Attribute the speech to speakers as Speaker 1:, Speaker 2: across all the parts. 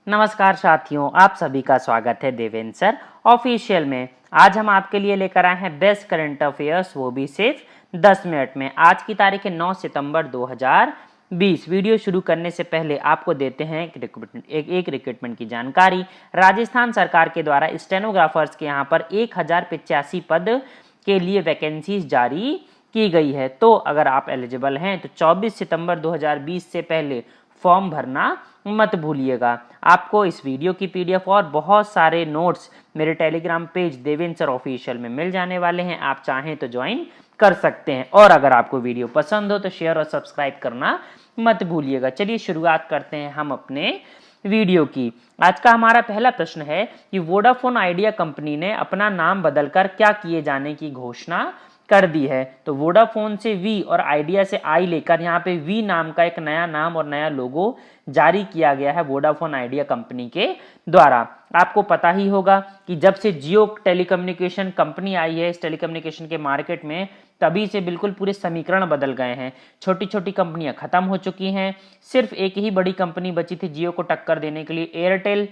Speaker 1: नमस्कार साथियों, आप सभी का स्वागत है देवेंद्र सर ऑफिशियल में। आज हम आपके लिए लेकर आए हैं बेस्ट करंट अफेयर्स, वो भी सिर्फ 10 मिनट में। आज की तारीख है 9 सितंबर 2020। वीडियो शुरू करने से पहले आपको देते हैं एक रिक्रूटमेंट की जानकारी। राजस्थान सरकार के द्वारा स्टेनोग्राफर्स के यहाँ पर 1085 पद के लिए वैकेंसीज जारी की गई है। तो अगर आप एलिजिबल हैं तो 24 सितंबर 2020 से पहले फॉर्म भरना मत भूलिएगा। आपको इस वीडियो की पीडीएफ और बहुत सारे नोट्स मेरे Telegram page Devendra sir official में मिल जाने वाले हैं। आप चाहें तो ज्वाइन कर सकते हैं। और अगर आपको वीडियो पसंद हो तो शेयर और सब्सक्राइब करना मत भूलिएगा। चलिए शुरुआत करते हैं हम अपने वीडियो की। आज का हमारा पहला प्रश्न है कि वोडाफोन आइडिया कंपनी ने अपना नाम बदलकर क्या किए जाने की घोषणा कर दी है। तो वोडाफोन से वी और आइडिया से आई लेकर यहाँ पे वी नाम का एक नया नाम और नया लोगो जारी किया गया है वोडाफोन आइडिया कंपनी के द्वारा। आपको पता ही होगा कि जब से जियो टेलीकम्युनिकेशन कंपनी आई है इस टेलीकम्युनिकेशन के मार्केट में, तभी से बिल्कुल पूरे समीकरण बदल गए हैं। छोटी छोटी कंपनियां खत्म हो चुकी हैं, सिर्फ एक ही बड़ी कंपनी बची थी जियो को टक्कर देने के लिए, एयरटेल।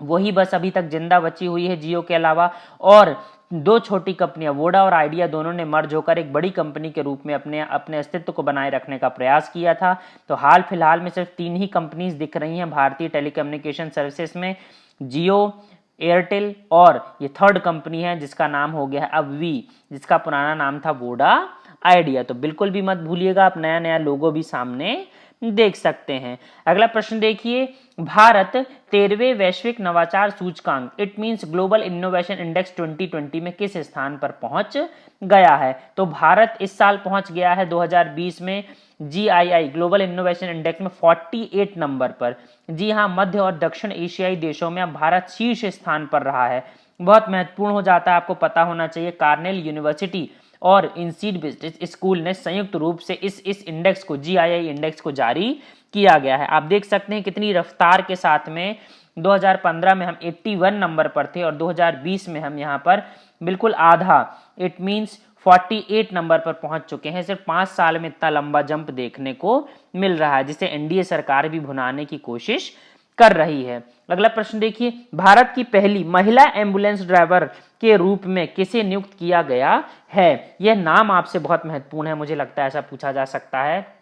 Speaker 1: वही बस अभी तक जिंदा बची हुई है जियो के अलावा। और दो छोटी कंपनियां वोडा और आइडिया दोनों ने मर्ज होकर एक बड़ी कंपनी के रूप में अपने अस्तित्व को बनाए रखने का प्रयास किया था। तो हाल फिलहाल में सिर्फ 3 ही कंपनीज दिख रही हैं भारतीय टेलीकम्युनिकेशन सर्विसेज में, जियो, एयरटेल और ये थर्ड कंपनी है जिसका नाम हो गया है अब वी, जिसका पुराना नाम था वोडा आइडिया। तो बिल्कुल भी मत भूलिएगा, आप नया नया लोगो भी सामने देख सकते हैं। अगला प्रश्न देखिए, भारत 13वें वैश्विक नवाचार सूचकांक it means global innovation index 2020 में किस स्थान पर पहुंच गया है। तो भारत इस साल पहुंच गया है 2020 में GII ग्लोबल इनोवेशन इंडेक्स में 48 नंबर पर। जी हाँ, मध्य और दक्षिण एशियाई देशों में अब भारत शीर्ष स्थान पर रहा है। बहुत महत्वपूर्ण हो जाता है, आपको पता होना चाहिए। कार्नेल यूनिवर्सिटी और इंसीड बिजनेस स्कूल ने संयुक्त रूप से इस इंडेक्स को, GII इंडेक्स को जारी किया गया है। आप देख सकते हैं कितनी रफ्तार के साथ में 2015 में हम 81 नंबर पर थे और 2020 में हम यहाँ पर बिल्कुल आधा, इट मींस 48 नंबर पर पहुंच चुके हैं। सिर्फ 5 साल में इतना लंबा जंप देखने को मिल रहा है, जिसे एनडीए सरकार भी भुनाने की कोशिश कर रही है। अगला प्रश्न देखिए, भारत की पहली महिला एम्बुलेंस ड्राइवर के रूप में किसे नियुक्त किया गया है। यह नाम आपसे बहुत महत्वपूर्ण है, मुझे लगता है ऐसा पूछा जा सकता है।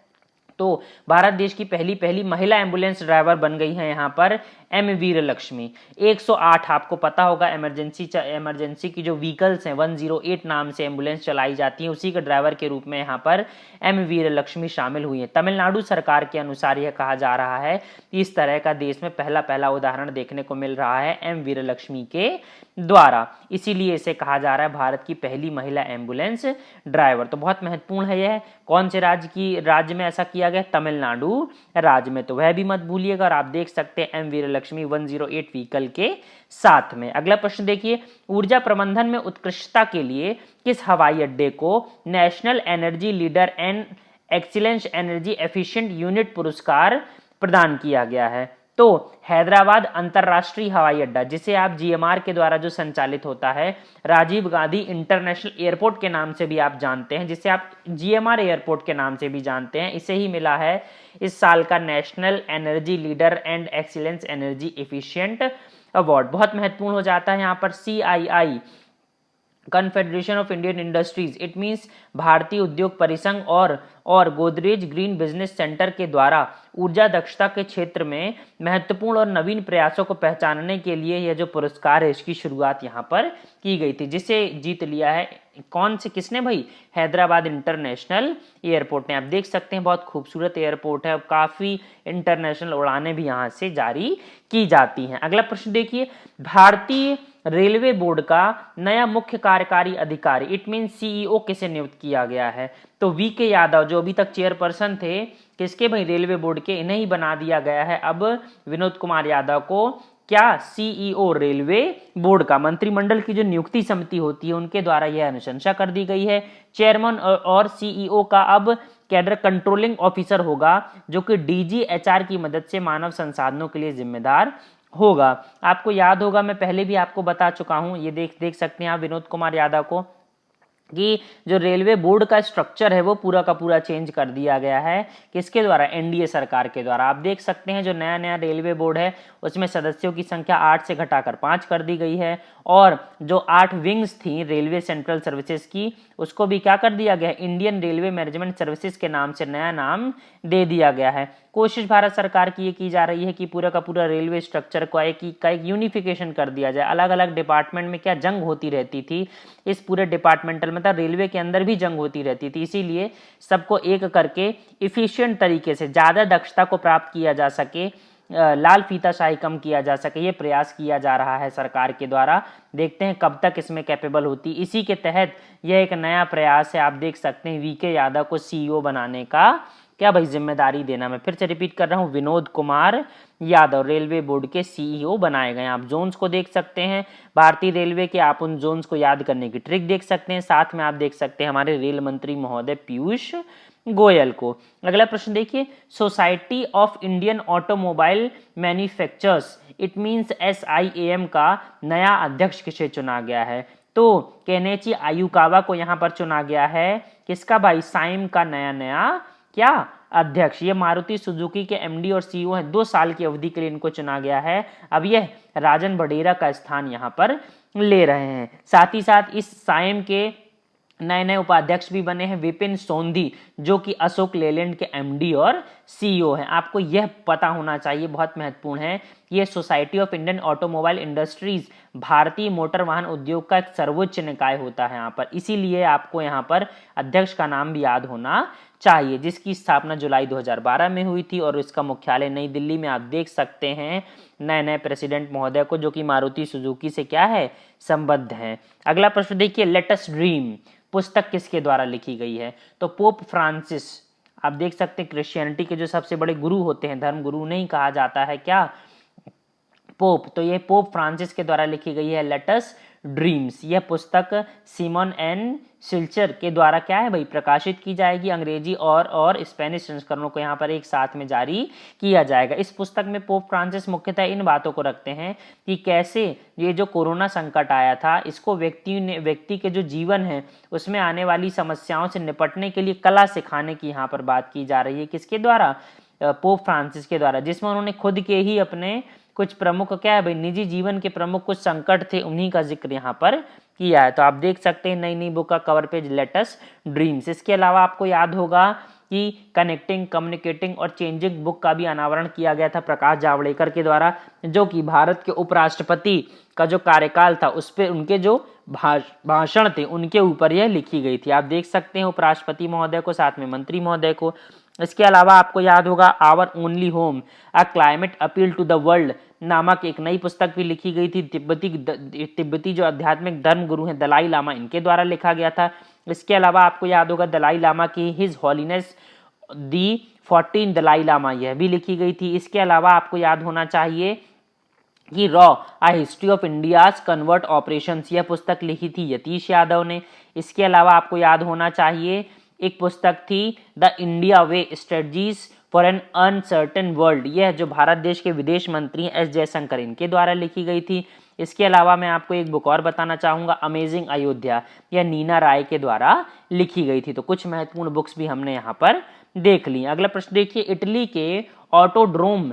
Speaker 1: तो भारत देश की पहली महिला एम्बुलेंस ड्राइवर बन गई है यहाँ पर एम वीर लक्ष्मी। 108 आपको पता होगा इमरजेंसी की जो व्हीकल्स हैं 108 नाम से एम्बुलेंस चलाई जाती है, उसी के ड्राइवर के रूप में यहाँ पर एम वीर लक्ष्मी शामिल हुई है। तमिलनाडु सरकार के अनुसार यह कहा जा रहा है कि इस तरह का देश में पहला उदाहरण देखने को मिल रहा है एम वीर लक्ष्मी के द्वारा, इसीलिए इसे कहा जा रहा है भारत की पहली महिला एम्बुलेंस ड्राइवर। तो बहुत महत्वपूर्ण है यह। कौन से राज्य में ऐसा किया गया? तमिलनाडु राज्य में। तो वह भी मत भूलिएगा। और आप देख सकते हैं एम वीर लक्ष्मी 108 व्हीकल के साथ में। अगला प्रश्न देखिए, ऊर्जा प्रबंधन में उत्कृष्टता के लिए किस हवाई अड्डे को national energy leader and excellence energy efficient unit पुरस्कार प्रदान किया गया है। तो हैदराबाद अंतरराष्ट्रीय हवाई अड्डा, जिसे आप GMR के द्वारा जो संचालित होता है, राजीव गांधी इंटरनेशनल एयरपोर्ट के नाम से भी आप जानते हैं, जिसे आप GMR एयरपोर्ट के नाम से भी जानते हैं, इसे ही मिला है इस साल का national energy leader and excellence energy efficient award. बहुत महत्वपूर्ण हो जाता है यहाँ पर CII confederation of Indian industries, it means भारतीय उद्योग परिसंघ और गोदरेज ग्रीन बिजनेस सेंटर के द्वारा ऊर्जा दक्षता के क्षेत्र में महत्वपूर्ण और नवीन प्रयासों को पहचानने के लिए यह जो पुरस्कार है इसकी शुरुआत यहाँ पर की गई थी, जिसे जीत लिया है किसने भाई? हैदराबाद इंटरनेशनल एयरपोर्ट ने। आप देख सकते हैं बहुत खूबसूरत एयरपोर्ट है, काफी इंटरनेशनल उड़ानें भी यहाँ से जारी की जाती हैं। अगला प्रश्न देखिए, भारतीय रेलवे बोर्ड का नया मुख्य कार्यकारी अधिकारी इट मीन CEO किसे नियुक्त किया गया है। तो VK यादव जो अभी तक चेयरपर्सन थे किसके भाई? रेलवे बोर्ड के, इन्हें ही बना दिया गया है अब विनोद कुमार यादव को क्या? CEO रेलवे बोर्ड का। मंत्रिमंडल की जो नियुक्ति समिति होती है उनके द्वारा यह अनुशंसा कर दी गई है। चेयरमैन और CEO का अब कैडर कंट्रोलिंग ऑफिसर होगा, जो कि DG HR की मदद से मानव संसाधनों के लिए जिम्मेदार होगा। आपको याद होगा, मैं पहले भी आपको बता चुका हूं, ये देख सकते हैं आप विनोद कुमार यादव को। कि जो रेलवे बोर्ड का स्ट्रक्चर है वो पूरा का पूरा चेंज कर दिया गया है। किसके द्वारा? एनडीए सरकार के द्वारा। आप देख सकते हैं जो नया नया रेलवे बोर्ड है उसमें सदस्यों की संख्या 8 से घटाकर 5 कर दी गई है, और जो 8 विंग्स थी रेलवे सेंट्रल सर्विसेज की उसको भी क्या कर दिया गया है? इंडियन रेलवे मैनेजमेंट सर्विसेज के नाम से नया नाम दे दिया गया है। कोशिश भारत सरकार की ये की जा रही है कि पूरा का पूरा रेलवे स्ट्रक्चर को एक यूनिफिकेशन कर दिया जाए। अलग अलग डिपार्टमेंट में क्या जंग होती रहती थी, इस पूरे डिपार्टमेंटल मतलब रेलवे के अंदर भी जंग होती रहती थी, इसीलिए सबको एक करके इफिशिएंट तरीके से ज़्यादा दक्षता को प्राप्त किया जा सके, लाल फीताशाही कम किया जा सके, ये प्रयास किया जा रहा है सरकार के द्वारा। देखते हैं कब तक इसमें कैपेबल होती। इसी के तहत यह एक नया प्रयास है, आप देख सकते हैं वीके यादव को सीईओ बनाने का क्या भाई जिम्मेदारी देना। मैं फिर से रिपीट कर रहा हूँ, विनोद कुमार यादव रेलवे बोर्ड के सीईओ बनाए गए। आप जोन्स को देख सकते हैं भारतीय रेलवे के, आप उन जोन्स को याद करने की ट्रिक देख सकते हैं। साथ में आप देख सकते हैं हमारे रेल मंत्री महोदय पीयूष गोयल को। अगला प्रश्न देखिए, society of Indian automobile manufacturers it means SIAM का नया अध्यक्ष किसे चुना गया है? तो केनेची आयुकावा को यहाँ पर चुना गया है। किसका भाई? साइम का नया क्या अध्यक्ष। ये मारुति सुजुकी के एमडी और सीईओ हैं, 2 साल की अवधि के लिए इनको चुना गया है। अब यह राजन बडेरा का स्थान यहाँ पर ले रहे हैं। साथ ही साथ इस साइम के नए नए उपाध्यक्ष भी बने हैं, विपिन सोंधी जो कि अशोक लेलैंड के एमडी और सीईओ हैं। आपको यह पता होना चाहिए, बहुत महत्वपूर्ण है, ये society of Indian automobile industries भारतीय मोटर वाहन उद्योग का एक सर्वोच्च निकाय होता है यहाँ पर, इसीलिए आपको यहाँ पर अध्यक्ष का नाम भी याद होना चाहिए, जिसकी स्थापना जुलाई 2012 में हुई थी और इसका मुख्यालय नई दिल्ली में। आप देख सकते हैं नए नए प्रेसिडेंट महोदय को जो कि मारुति सुजुकी से क्या है? संबद्ध हैं। अगला प्रश्न देखिए, लेट अस ड्रीम पुस्तक किसके द्वारा लिखी गई है? तो पोप फ्रांसिस, आप देख सकते हैं क्रिश्चियनिटी के जो सबसे बड़े गुरु होते हैं, धर्म गुरु नहीं कहा जाता है क्या पोप, तो ये पोप फ्रांसिस के द्वारा लिखी गई है लेट अस ड्रीम्स। यह पुस्तक सिमोन एन सिल्चर के द्वारा क्या है भाई? प्रकाशित की जाएगी। अंग्रेजी और स्पेनिश संस्करणों को यहाँ पर एक साथ में जारी किया जाएगा। इस पुस्तक में पोप फ्रांसिस मुख्यतः इन बातों को रखते हैं कि कैसे ये जो कोरोना संकट आया था इसको व्यक्ति के जो जीवन है उसमें आने वाली समस्याओं से निपटने के लिए कला सिखाने की यहाँ पर बात की जा रही है। किसके द्वारा? पोप फ्रांसिस के द्वारा, जिसमें उन्होंने खुद के ही अपने कुछ प्रमुख क्या है भाई निजी जीवन के प्रमुख कुछ संकट थे, उन्हीं का जिक्र यहाँ पर किया है। तो आप देख सकते हैं नई नई बुक का cover page let us dreams. इसके अलावा आपको याद होगा कि कनेक्टिंग, कम्युनिकेटिंग और चेंजिंग बुक का भी अनावरण किया गया था प्रकाश जावड़ेकर के द्वारा, जो कि भारत के उपराष्ट्रपति का जो कार्यकाल था उस पर उनके जो भाषण थे उनके ऊपर यह लिखी गई थी। आप देख सकते हैं उपराष्ट्रपति महोदय को, साथ में मंत्री महोदय को। इसके अलावा आपको याद होगा our only home a climate appeal to the world नामक एक नई पुस्तक भी लिखी गई थी। तिब्बती जो आध्यात्मिक धर्म गुरु हैं दलाई लामा, इनके द्वारा लिखा गया था। इसके अलावा आपको याद होगा दलाई लामा की हिज हॉलीनेस दी 14 दलाई लामा, यह भी लिखी गई थी। इसके अलावा आपको याद होना चाहिए कि रॉ a history of India's covert operations, यह पुस्तक लिखी थी यतीश यादव ने। इसके अलावा आपको याद होना चाहिए एक पुस्तक थी the India way strategies for an uncertain world, यह जो भारत देश के विदेश मंत्री एस जयशंकर इनके द्वारा लिखी गई थी। इसके अलावा मैं आपको एक बुक और बताना चाहूँगा अमेजिंग अयोध्या, यह नीना राय के द्वारा लिखी गई थी। तो कुछ महत्वपूर्ण बुक्स भी हमने यहाँ पर देख ली। अगला प्रश्न देखिए, इटली के ऑटोड्रोम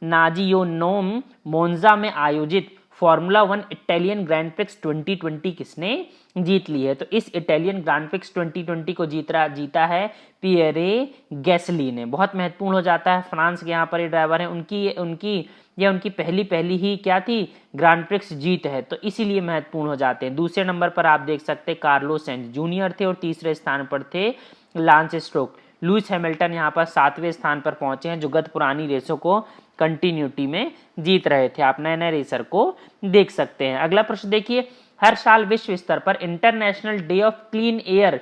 Speaker 1: नाजियोनोम मोन्जा में आयोजित फॉर्मूला 1 इटालियन ग्रैंड प्रिक्स 2020 किसने जीत ली है? तो इस इटालियन ग्रैंड प्रिक्स 2020 को जीता है पियरे गैसली ने। बहुत महत्वपूर्ण हो जाता है, फ्रांस के यहाँ पर ये ड्राइवर हैं, उनकी पहली ही क्या थी? ग्रैंड प्रिक्स जीत है, तो इसीलिए महत्वपूर्ण हो जाते हैं। दूसरे नंबर पर आप देख सकते हैं कार्लोस सेंज जूनियर थे और तीसरे स्थान पर थे लांस स्ट्रोक। लुइस हैमिल्टन यहाँ पर 7वें स्थान पर पहुंचे हैं, जो गत पुरानी रेसों को कंटिन्यूटी में जीत रहे थे। आप नए नए रेसर को देख सकते हैं। अगला प्रश्न देखिए, हर साल विश्व स्तर पर international day of clean air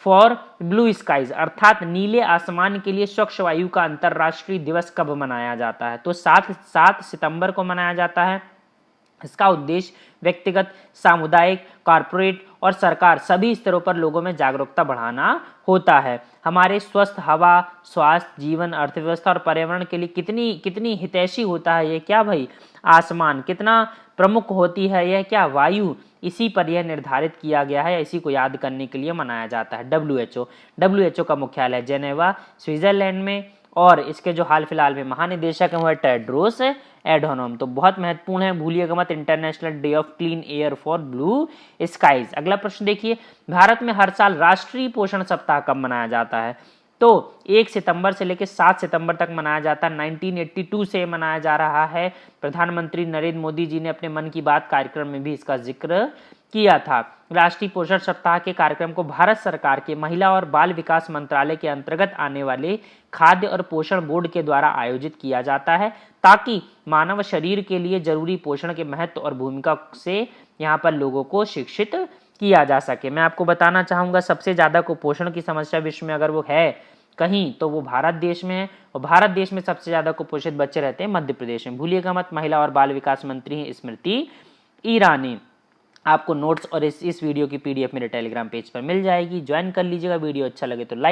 Speaker 1: for blue skies अर्थात नीले आसमान के लिए स्वच्छ वायु का अंतर्राष्ट्रीय दिवस कब मनाया जाता है? तो 7 सितंबर को मनाया जाता है। इसका उद्देश्य व्यक्तिगत, सामुदायिक, कॉर्पोरेट और सरकार सभी स्तरों पर लोगों में जागरूकता बढ़ाना होता है। हमारे स्वस्थ हवा, स्वास्थ्य, जीवन, अर्थव्यवस्था और पर्यावरण के लिए कितनी हितैषी होता है ये क्या भाई? आसमान। कितना प्रमुख होती है यह क्या? वायु। इसी पर यह निर्धारित किया गया है, इसी को याद करने के लिए मनाया जाता है। डब्ल्यूएचओ का मुख्यालय जेनेवा स्विट्जरलैंड में, और इसके जो हाल फिलहाल में महानिदेशक हैं वो है टेड्रोस एडोनोम। तो बहुत महत्वपूर्ण है, भूलिएगा मत, international day of clean air for blue skies. अगला प्रश्न देखिए, भारत में हर साल राष्ट्रीय पोषण सप्ताह कब मनाया जाता है? तो 1 सितंबर से लेकर 7 सितंबर तक मनाया जाता है। 1982 से मनाया जा रहा है। प्रधानमंत्री नरेंद्र मोदी जी ने अपने मन की बात कार्यक्रम में भी इसका जिक्र किया था। राष्ट्रीय पोषण सप्ताह के कार्यक्रम को भारत सरकार के महिला और बाल विकास मंत्रालय के अंतर्गत आने वाले खाद्य और पोषण बोर्ड के द्वारा आयोजित किया जाता है, ताकि मानव शरीर के लिए जरूरी पोषण के महत्व और भूमिका से यहाँ पर लोगों को शिक्षित किया जा सके। मैं आपको बताना चाहूँगा, सबसे ज़्यादा कुपोषण की समस्या विश्व में अगर वो है कहीं तो वो भारत देश में है, और भारत देश में सबसे ज़्यादा कुपोषित बच्चे रहते हैं मध्य प्रदेश में। भूलिएगा मत, महिला और बाल विकास मंत्री हैं स्मृति ईरानी। आपको नोट्स और इस वीडियो की PDF मेरे टेलीग्राम पेज पर मिल जाएगी, ज्वाइन कर लीजिएगा। वीडियो अच्छा लगे तो लाइक